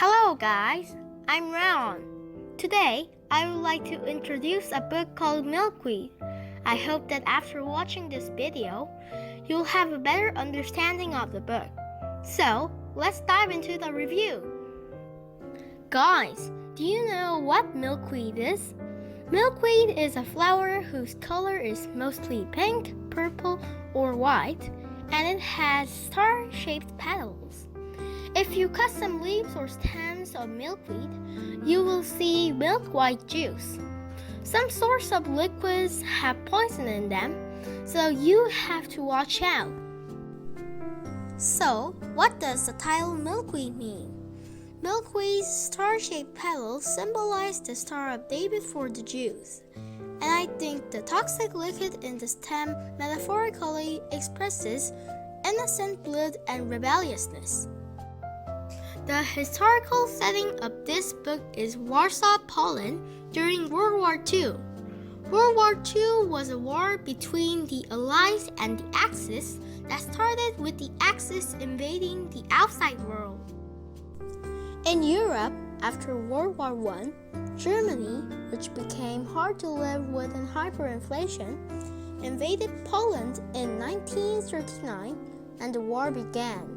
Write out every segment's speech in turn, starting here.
Hello guys, I'm Raon. Today, I would like to introduce a book called Milkweed. I hope that after watching this video, you'll have a better understanding of the book. So, let's dive into the review. Guys, do you know what milkweed is? Milkweed is a flower whose color is mostly pink, purple, or white, and it has star-shaped petals. If you cut some leaves or stems of milkweed, you will see milk-white juice. Some sorts of liquids have poison in them, so you have to watch out. So, what does the title milkweed mean? Milkweed's star-shaped petals symbolize the Star of David for the Jews, and I think the toxic liquid in the stem metaphorically expresses innocent blood and rebelliousness. The historical setting of this book is Warsaw, Poland during World War II. World War II was a war between the Allies and the Axis that started with the Axis invading the outside world. In Europe, after World War I, Germany, which became hard to live with in hyperinflation, invaded Poland in 1939 and the war began.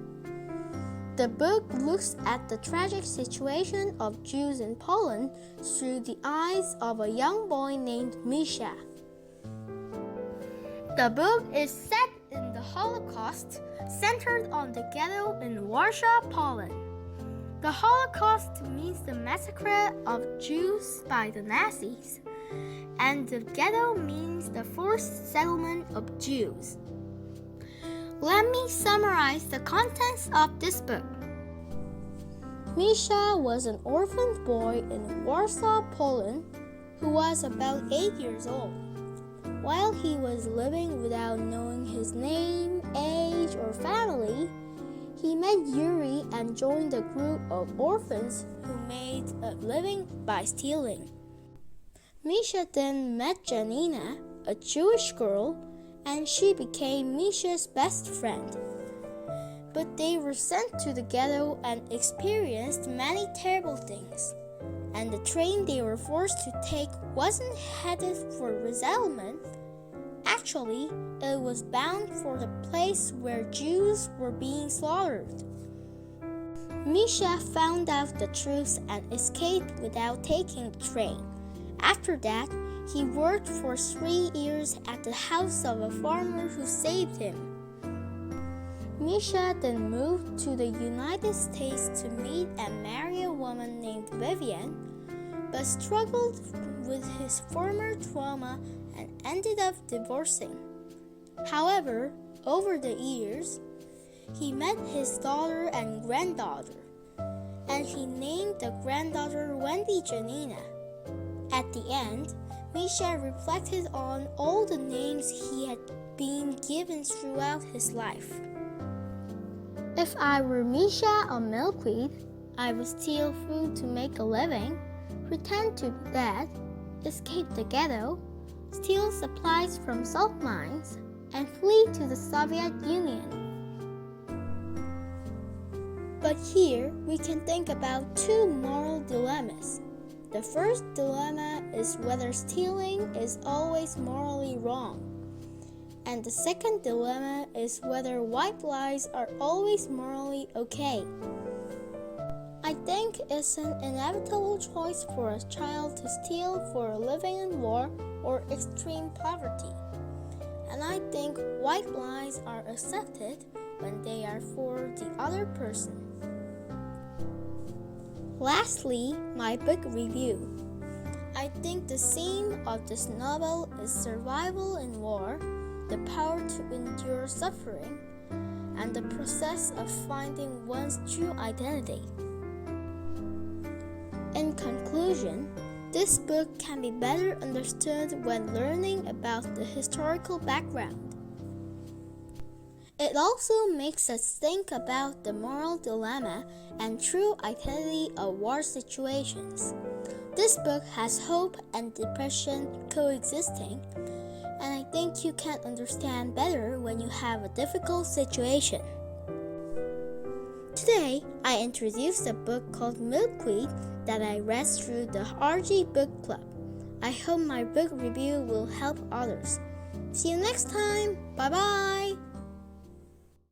The book looks at the tragic situation of Jews in Poland through the eyes of a young boy named Misha. The book is set in the Holocaust, centered on the ghetto in Warsaw, Poland. The Holocaust means the massacre of Jews by the Nazis, and the ghetto means the forced settlement of Jews. Let me summarize the contents of this book. Misha was an orphaned boy in Warsaw, Poland, who was about 8 years old. While he was living without knowing his name, age, or family, he met Yuri and joined a group of orphans who made a living by stealing. Misha then met Janina, a Jewish girl, and she became Misha's best friend. But they were sent to the ghetto and experienced many terrible things. And the train they were forced to take wasn't headed for resettlement. Actually, it was bound for the place where Jews were being slaughtered. Misha found out the truth and escaped without taking the train. After that, he worked for 3 years at the house of a farmer who saved him. Misha then moved to the United States to meet and marry a woman named Vivian, but struggled with his former trauma and ended up divorcing. However, over the years, he met his daughter and granddaughter, and he named the granddaughter Wendy Janina. At the end, Misha reflected on all the names he had been given throughout his life. If I were Misha on Milkweed, I would steal food to make a living, pretend to be dead, escape the ghetto, steal supplies from salt mines, and flee to the Soviet Union. But here we can think about two moral dilemmas. The first dilemma is whether stealing is always morally wrong. And the second dilemma is whether white lies are always morally okay. I think it's an inevitable choice for a child to steal for living in war or extreme poverty. And I think white lies are accepted when they are for the other person. Lastly, my book review. I think the theme of this novel is survival in war, the power to endure suffering, and the process of finding one's true identity. In conclusion, this book can be better understood when learning about the historical background. It also makes us think about the moral dilemma and true identity of war situations. This book has hope and depression coexisting, and I think you can understand better when you have a difficult situation. Today, I introduced a book called Milkweed that I read through the RG Book Club. I hope my book review will help others. See you next time. Bye-bye.